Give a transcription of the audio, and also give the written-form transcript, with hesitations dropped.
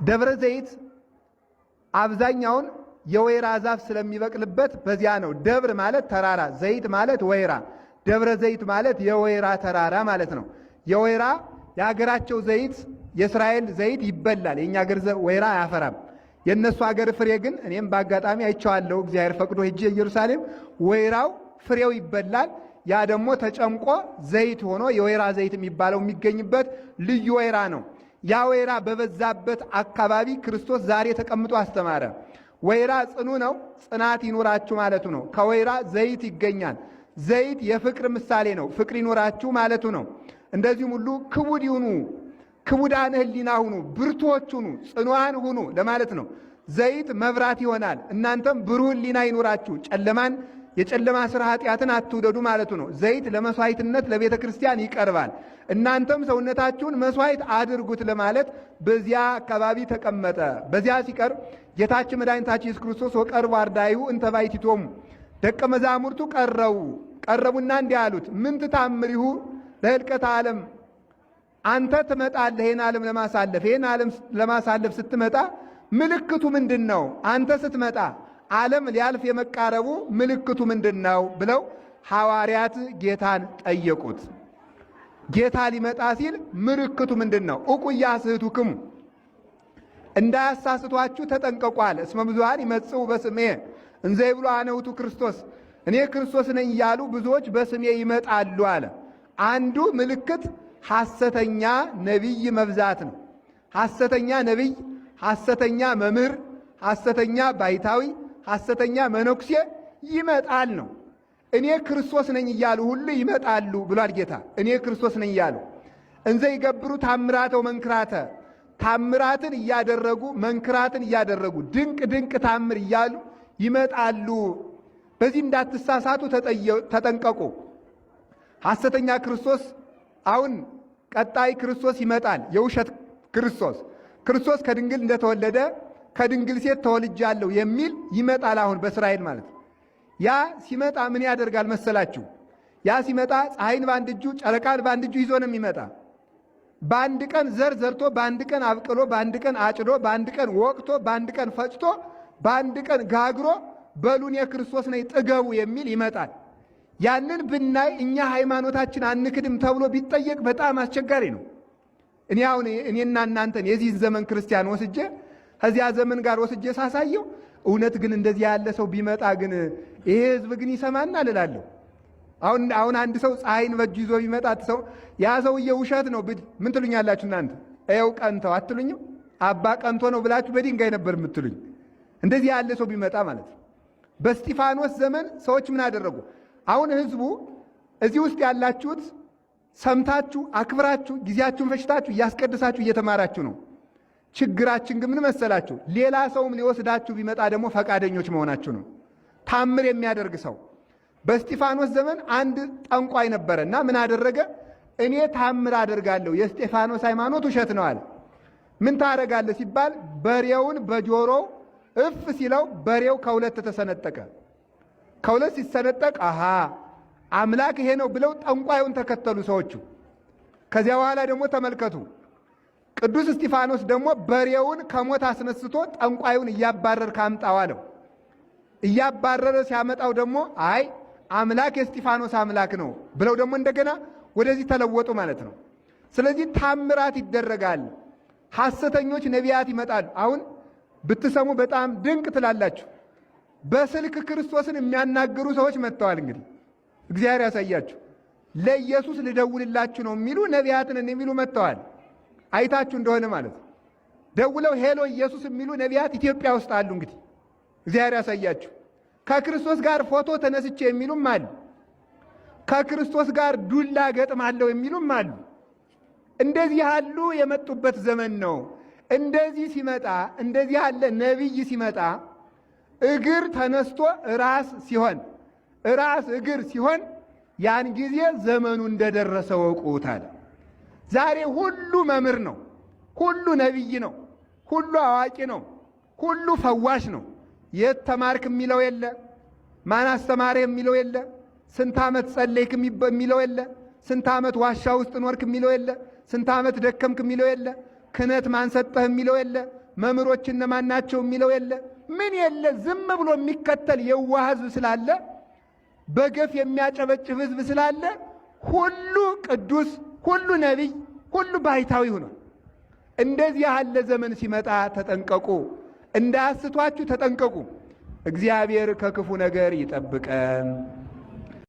ደብረ ዘይት አብዛኛውን የወይራ ዛፍ ስለሚበቅልበት በዚያ ነው። ደብር ማለት ተራራ፣ ዘይት ማለት ወይራ። ደብረ ዘይት ማለት የወይራ ተራራ ማለት ነው። የወይራ የሀገራቸው ዘይት የእስራኤል ዘይት ይበላል። የእኛ ሀገር ወይራ አያፈራም። የእነሱ ሀገር ፍሬ ግን እኔም በአጋጣሚ አይቼዋለሁ። እግዚአብሔር ፈቅዶ ሄጄ ኢየሩሳሌም ወይራው ፍሬው ይበላል። ያ ደግሞ ተጨምቆ ዘይት ሆኖ የወይራ ዘይት የሚባለው የሚገኝበት ልዩ ወይራ ነው። ያ ወይራ በበዛበት አካባቢ ክርስቶስ ዛሬ ተቀምጦ አስተማረ። ወይራ ጽኑ ነው፣ ጽናት ይኖራችሁ ማለቱ ነው። ከወይራ ዘይት ይገኛል። ዘይት የፍቅር ምሳሌ ነው። ፍቅር ይኖራችሁ ማለቱ ነው። እንደዚሁም ሁሉ ክቡድ ይሁኑ፣ ክቡዳን ሕሊና ሁኑ፣ ብርቶች ሁኑ፣ ጽኑዓን ሁኑ ለማለት ነው። ዘይት መብራት ይሆናል። እናንተም ብሩህ ሕሊና ይኖራችሁ፣ ጨለማን የጨለማ ስራ ኃጢአትን አትውደዱ ማለቱ ነው። ዘይት ለመስዋዕትነት ለቤተ ክርስቲያን ይቀርባል። እናንተም ሰውነታችሁን መስዋዕት አድርጉት ለማለት በዚያ አካባቢ ተቀመጠ። በዚያ ሲቀርብ ጌታችን መድኃኒታችን ኢየሱስ ክርስቶስ ወቀርቡ አርዳኢሁ እንተ ባሕቲቶሙ፣ ደቀ መዛሙርቱ ቀረቡና እንዲህ አሉት፣ ምን ትታምሪሁ ለሕልቀተ ዓለም፣ አንተ ትመጣለህ ይህን ዓለም ለማሳለፍ። ይህን ዓለም ለማሳለፍ ስትመጣ ምልክቱ ምንድን ነው? አንተ ስትመጣ ዓለም ሊያልፍ የመቃረቡ ምልክቱ ምንድን ነው ብለው ሐዋርያት ጌታን ጠየቁት። ጌታ ሊመጣ ሲል ምልክቱ ምንድን ነው? እቁያ ስህቱክሙ፣ እንዳያሳስቷችሁ ተጠንቀቋል። እስመ ብዙኃን ይመጽኡ በስሜ እንዘ ይብሉ አነ ውእቱ ክርስቶስ፣ እኔ ክርስቶስ ነኝ እያሉ ብዙዎች በስሜ ይመጣሉ አለ። አንዱ ምልክት ሐሰተኛ ነቢይ መብዛት ነው። ሐሰተኛ ነቢይ፣ ሐሰተኛ መምህር፣ ሐሰተኛ ባይታዊ፣ ሐሰተኛ መነኩሴ ይመጣል ነው። እኔ ክርስቶስ ነኝ እያሉ ሁሉ ይመጣሉ ብሏል ጌታ። እኔ ክርስቶስ ነኝ እያሉ እንዘ ይገብሩ ታምራተ ወመንክራተ፣ ታምራትን እያደረጉ መንክራትን እያደረጉ ድንቅ ድንቅ ታምር እያሉ ይመጣሉ። በዚህ እንዳትሳሳቱ ተጠንቀቁ። ሐሰተኛ ክርስቶስ አሁን ቀጣይ ክርስቶስ ይመጣል። የውሸት ክርስቶስ ክርስቶስ ከድንግል እንደተወለደ ከድንግል ሴት ተወልጃለሁ የሚል ይመጣል። አሁን በእስራኤል ማለት ያ ሲመጣ ምን ያደርጋል መሰላችሁ? ያ ሲመጣ ፀሐይን በአንድ እጁ ጨረቃን በአንድ እጁ ይዞ ነው የሚመጣ። በአንድ ቀን ዘር ዘርቶ፣ በአንድ ቀን አብቅሎ፣ በአንድ ቀን አጭዶ፣ በአንድ ቀን ወቅቶ፣ በአንድ ቀን ፈጭቶ፣ በአንድ ቀን ጋግሮ በሉን የክርስቶስ ነኝ ጥገቡ የሚል ይመጣል። ያንን ብናይ እኛ ሃይማኖታችን አንክድም ተብሎ ቢጠየቅ በጣም አስቸጋሪ ነው። እኔ አሁን እኔና እናንተን የዚህ ዘመን ክርስቲያን ወስጄ ከዚያ ዘመን ጋር ወስጄ ሳሳየው እውነት ግን እንደዚህ ያለ ሰው ቢመጣ ግን ይሄ ሕዝብ ግን ይሰማናል እላለሁ። አሁን አንድ ሰው ፀሐይን በእጁ ይዞ ቢመጣ ሰው ያ ሰውዬ ውሸት ነው ምን ትሉኛላችሁ እናንተ? ይኸው ቀንተው አትሉኝም? አባ ቀንቶ ነው ብላችሁ በድንጋይ ነበር የምትሉኝ። እንደዚህ ያለ ሰው ቢመጣ ማለት ነው። በእስጢፋኖስ ዘመን ሰዎች ምን አደረጉ? አሁን ሕዝቡ እዚህ ውስጥ ያላችሁት ሰምታችሁ አክብራችሁ ጊዜያችሁን ፈሽታችሁ እያስቀድሳችሁ እየተማራችሁ ነው። ችግራችን ግን ምን መሰላችሁ? ሌላ ሰውም ሊወስዳችሁ ቢመጣ ደግሞ ፈቃደኞች መሆናችሁ ነው። ታምር የሚያደርግ ሰው በእስጢፋኖስ ዘመን አንድ ጠንቋይ ነበረ እና ምን አደረገ? እኔ ታምር አደርጋለሁ፣ የእስጢፋኖስ ሃይማኖት ውሸት ነው አለ። ምን ታደርጋለህ ሲባል በሬውን በጆሮው እፍ ሲለው በሬው ከሁለት ተሰነጠቀ። ከሁለት ሲሰነጠቅ አሃ አምላክ ይሄ ነው ብለው ጠንቋዩን ተከተሉ ሰዎቹ። ከዚያ በኋላ ደግሞ ተመልከቱ፣ ቅዱስ እስጢፋኖስ ደግሞ በሬውን ከሞት አስነስቶ ጠንቋዩን እያባረር ካምጣው አለው። እያባረረ ሲያመጣው ደግሞ አይ አምላክ የእስጢፋኖስ አምላክ ነው ብለው ደግሞ እንደገና ወደዚህ ተለወጡ ማለት ነው። ስለዚህ ታምራት ይደረጋል። ሐሰተኞች ነቢያት ይመጣሉ። አሁን ብትሰሙ በጣም ድንቅ ትላላችሁ። በስልክ ክርስቶስን የሚያናግሩ ሰዎች መጥተዋል። እንግዲህ እግዚአብሔር ያሳያችሁ። ለኢየሱስ ልደውልላችሁ ነው የሚሉ ነቢያትን የሚሉ መጥተዋል። አይታችሁ እንደሆነ ማለት ነው። ደውለው ሄሎ ኢየሱስ የሚሉ ነቢያት ኢትዮጵያ ውስጥ አሉ። እንግዲህ እግዚአብሔር ያሳያችሁ። ከክርስቶስ ጋር ፎቶ ተነስቼ የሚሉም አሉ። ከክርስቶስ ጋር ዱላ ገጥማለሁ የሚሉም አሉ። እንደዚህ ያሉ የመጡበት ዘመን ነው። እንደዚህ ሲመጣ እንደዚህ ያለ ነቢይ ሲመጣ እግር ተነስቶ ራስ ሲሆን ራስ እግር ሲሆን ያን ጊዜ ዘመኑ እንደደረሰ ወቁት አለ። ዛሬ ሁሉ መምህር ነው፣ ሁሉ ነቢይ ነው፣ ሁሉ አዋቂ ነው፣ ሁሉ ፈዋሽ ነው። የት ተማርክ የሚለው የለ፣ ማን አስተማረ የሚለው የለ፣ ስንት ዓመት ጸለይክ የሚለው የለ፣ ስንት ዓመት ዋሻ ውስጥ ኖርክ የሚለው የለ፣ ስንት ዓመት ደከምክ የሚለው የለ፣ ክህነት ማን ሰጠህ የሚለው የለ፣ መምህሮች እነማን ናቸው የሚለው የለ ምን የለ። ዝም ብሎ የሚከተል የዋህ ሕዝብ ስላለ፣ በገፍ የሚያጨበጭብ ሕዝብ ስላለ ሁሉ ቅዱስ፣ ሁሉ ነቢይ፣ ሁሉ ባይታዊ ሆኗል። እንደዚህ ያለ ዘመን ሲመጣ ተጠንቀቁ፣ እንዳያስቷችሁ ተጠንቀቁ። እግዚአብሔር ከክፉ ነገር ይጠብቀን።